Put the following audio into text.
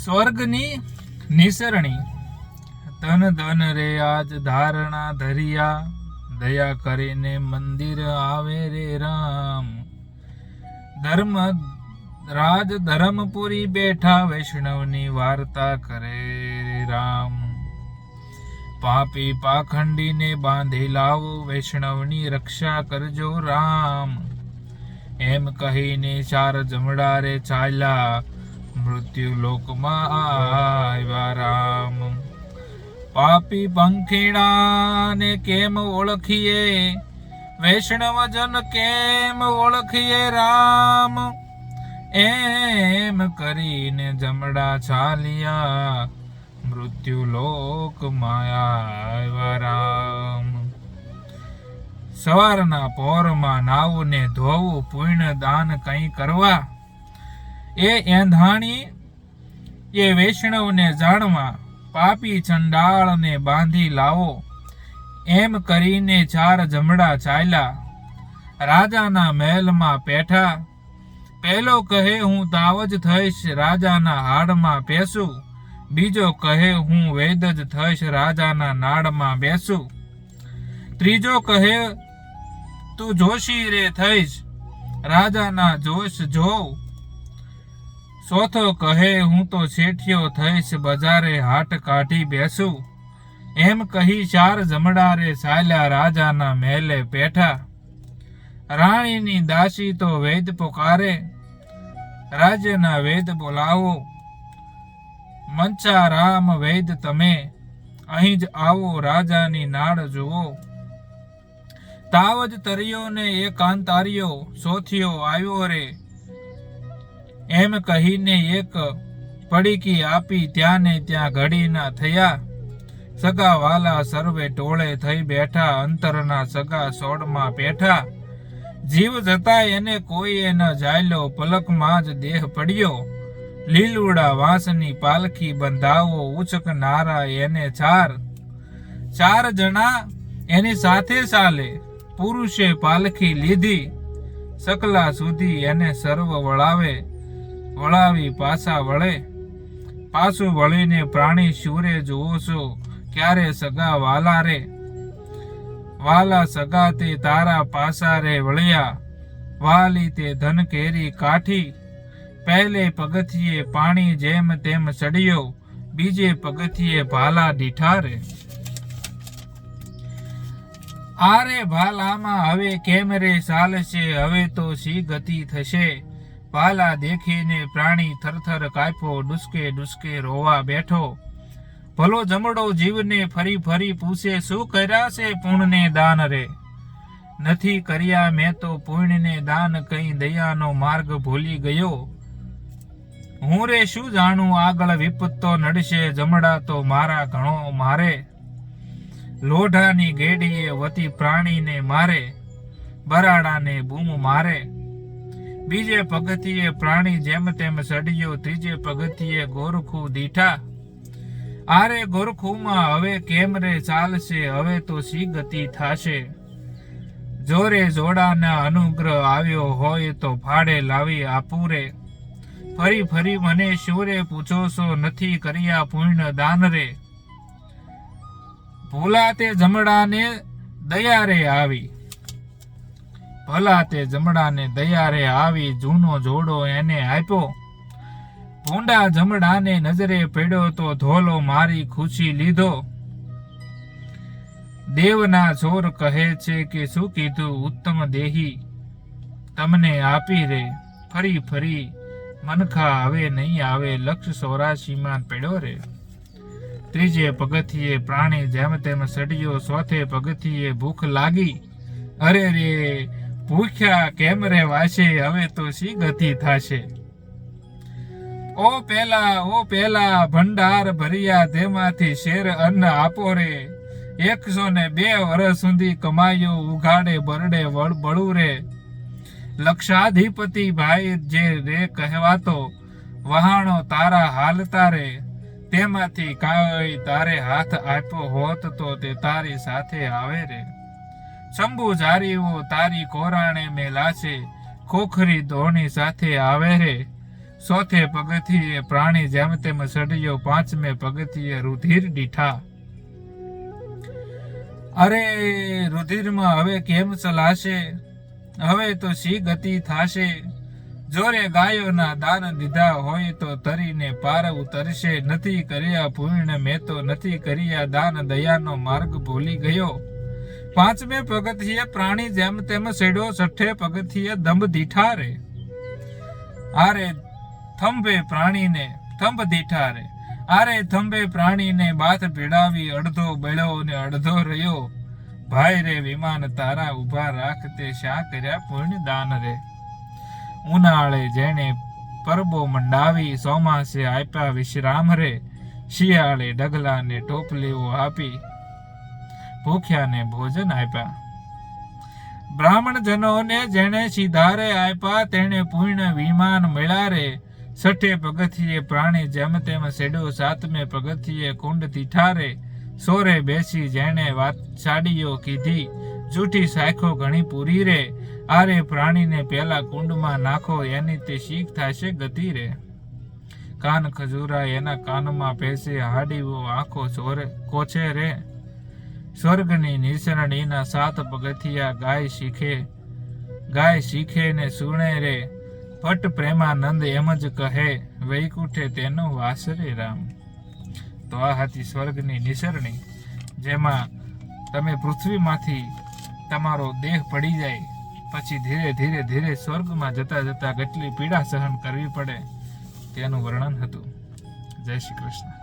સ્વર્ગની નિસરણી ધન ધન રે આજ ધારણા ધરિયા, દયા કરીને મંદિર આવે રે રામ. ધર્મ રાજ ધર્મપુરી બેઠા વૈષ્ણવની વાર્તા કરે રે રામ. પાપી પાખંડીને બાંધી લાવો, વૈષ્ણવની રક્ષા કરજો રામ. એમ કહીને ચાર જમડા રે ચાલ્યા, મૃત્યુ લોકમાં આવ્યા રામ. પાપી પંખીડાને કેમ ઓળખીએ, વૈષ્ણવજન કેમ ઓળખીએ રામ. એમ કરીને જમડા ચાલ્યા, મૃત્યુ લોકમાં આવ્યા રામ. સવારના પોરમાં નાવું ને ધોવું, પુણ્ય દાન કંઈ કરવા, એ એંધાણી એ વૈષ્ણવને જાણવા. પાપી ચંડાળને બાંધી લાવો, એમ કરીને ચાર જમડા ચાલ્યા, રાજાના મહેલમાં પેઠા. પહેલો કહે હું તાવજ થઈશ, રાજાના હાડમાં પેસું. બીજો કહે હું વૈદ જ થઈશ, રાજાના નાડમાં બેસું. ત્રીજો કહે તું જોશી રે થઈશ, રાજાના જોશ જોઉં. ચોથો કહે હું તો શેઠિયો થઈશ, બજારે હાટ કાઢી બેસું. એમ કહી ચાર જમડા રે ચાલ્યા, રાજાના મહેલે પેઠા. રાણીની દાસી તો વૈદ પોકારે, રાજ્યના વૈદ બોલાવો. મંચા રામ વૈદ તમે, અહીં જ આવો રાજાની નાડ જુઓ. તાવજ તર્યો ને એકાંતાર્યો, સોથિયો આવ્યો રે. એમ કહીને એક પડીકી આપી, ત્યાં ને ત્યાં ઘડીના થયા. સગા વાલા સર્વે ટોળે થઈ બેઠા, અંતરના સગા સોડમાં પેઠા. જીવ જતા એને કોઈએ ન જાયલો, પલકમાં જ દેહ પડ્યો. લીલુડા વાંસની પાલખી બંધાવો, ઉચકનારા એને ચાર. ચાર જણા એની સાથે ચાલે, પુરુષે પાલખી લીધી. સકલા સુધી એને સર્વ વળાવે, વળાવી પાછા વળે. પાછું વળીને પ્રાણી શુરે જુઓ છો, ક્યારે સગા વાલા રે. વાલા સગા તે તારા પાસા રે વળ્યા, વાલી તે ધન કેરી કાઠી. પહેલે પગથિયે પાણી જેમ તેમ ચડ્યો, બીજે પગથિયે ભાલા દીઠા રે. આરે ભાલામાં હવે કેમ રે ચાલશે, હવે તો સી ગતિ થશે. ભાલા દેખીને પ્રાણી થરથર કાપ્યો, ડુસકે ડુસકે રોવા બેઠો. ભલો જમડો જીવને ફરી ફરી પૂછે, શું કર્યા છે પુણ્યને દાન રે. નથી કર્યા મેં તો પુણ્યને દાન, કઈ દયાનો માર્ગ ભૂલી ગયો. હું રે શું જાણું આગળ વિપત્તો નડશે, જમડા તો મારા ઘણો મારે. લોઢાની ગેડીએ વતી પ્રાણીને મારે, બરાડાને બૂમ મારે. બીજે પગથિયે પ્રાણી જેમ તેમ ચડ્યો, ત્રીજે પગથિયે ગોરખું દીઠા. આરે ગોરખુમાં હવે કેમ રે ચાલશે, હવે તો સી ગતિ થાશે. જોરે જોડાના અનુગ્રહ આવ્યો હોય, તો ભાડે લાવી આપું રે. ફરી ફરી મને શું રે પૂછો છો, નથી કર્યા પુણ્ય દાન રે. ભૂલા તે જમડાને દયા રે આવી, ભલા તે જમડાને દયા રે આવી. જૂનો જોડો એને આપ્યો, ભૂંડા જમડાને નજરે પડ્યો, તો ધોલો મારી ખુશી લીધો. દેવના ચોર કહે છે કે શું કીધું ઉત્તમ દેહી, તમને આપી રે. ફરી ફરી મનખા હવે નહીં આવે, લક્ષ 84માં પડ્યો રે. ત્રીજે પગથિયે પ્રાણી જેમ તેમ સડ્યો, ચોથે પગથિયે ભૂખ લાગી. અરે રે ભૂખ્યા કેમ રે વાશે, હવે તો સી ગતિ થાશે. ઓ પેલા ભંડાર ભર્યા, તેમાંથી શેર અન્ન આપો રે. 102 વર્ષ સુધી કમાયો, ઉઘાડે બરડે બળું રે. લક્ષાધિપતિ ભાઈ જે રે કહેવાતો, વહાણો તારા હાલતા રે. તેમાંથી કાંઈ તારે હાથ આપ્યો હોત, તો તે તારી સાથે આવે રે. શંભુ જારીઓ તારી કોરાણે મેલાશે, ખોખરી દોણી સાથે આવે રે. ચોથે પગથિયે પ્રાણી જેમ તેમ સડ્યો, પાંચમે પગથિયે રુધિર દીઠા. અરે રુધિરમાં હવે કેમ ચલાશે, હવે તો શી ગતિ થાશે. જોરે ગાયોના દાન દીધા હોય તો તરીને પાર ઉતરશે. નથી કર્યા પૂર્ણ મેં તો નથી કર્યા દાન, દયાનો માર્ગ ભૂલી ગયો. પાંચમે પગથિયે પ્રાણી જેમ તેમ સડ્યો, છઠ્ઠે પગથિયે દંભ દીઠા રે. આરે થંભે પ્રાણીને થંભ દીઠા રે. આરે થંભે પ્રાણીને બાથ પીડાવી, અડધો બળ્યો ને અડધો રહ્યો. ભાઈ રે વિમાન તારા ઉભા રાખતે, શા કર્યા પૂર્ણ દાન રે. ઉનાળે જેણે પરબો મંડાવી, ચોમાસે આપ્યા વિશ્રામ રે. શિયાળે ડગલાને ટોપલીઓ આપી, ભૂખ્યાને ભોજન આપ્યા. બ્રાહ્મણ જનોને જેણે સિધારે આપ્યા, તેને પૂર્ણ વિમાન મળ્યા રે. છઠ્ઠે પગથિયે પ્રાણી જેમ તેમ સેડો, સાતમે પગથિયે કુંડ દીઠા રે. સોરે બેસી જેણે વાત સાડીઓ કીધી, જૂઠી સાખો ઘણી પૂરી રે. આરે પ્રાણીને પેલા કુંડમાં નાખો, એની તે શીખ થશે ગતિ રે. કાન ખજૂરા એના કાનમાં પેસે, હાડીઓ આંખો કોચે રે. સ્વર્ગની નિસરણીના સાત પગથિયા ગાય શીખે ને સુણે રે. ભટ્ટ પ્રેમાનંદ એમ જ કહે, વૈકુંઠે તેનો વાસ રે રામ. તો આ હતી સ્વર્ગની નિસરણી, જેમાં તમે પૃથ્વીમાંથી તમારો દેહ પડી જાય પછી ધીરે ધીરે ધીરે સ્વર્ગમાં જતા જતા કેટલી પીડા સહન કરવી પડે તેનું વર્ણન હતું. જય શ્રી કૃષ્ણ.